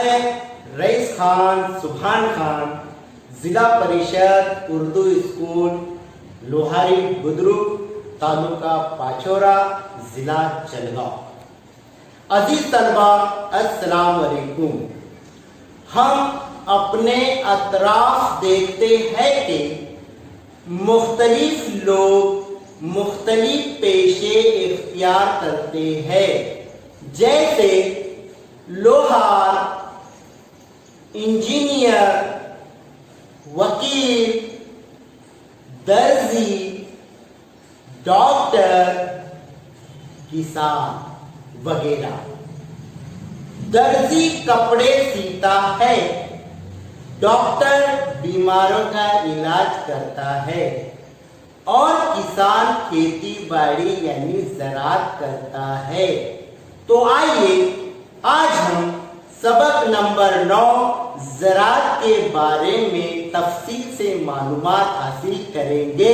मैं रईस खान सुभान खान, जिला परिषद उर्दू स्कूल लोहारी बुद्रुक, तालुका पाचोरा, जिला जलगांव। अजीज तलबा, अस्सलाम वालेकुम। हम अपने अतराफ देखते हैं कि मुख्तलिफ लोग मुख्तलिफ पेशे इख्तियार करते हैं, जैसे लोहार, इंजीनियर, वकील, दर्जी, डॉक्टर, किसान वगैरह। दर्जी कपड़े सीता है, डॉक्टर बीमारों का इलाज करता है और किसान खेती बाड़ी यानी ज़राअत करता है। तो आइए आज हम सबक नंबर 9 ज़राअत के बारे में तफसील से मालूमात हासिल करेंगे।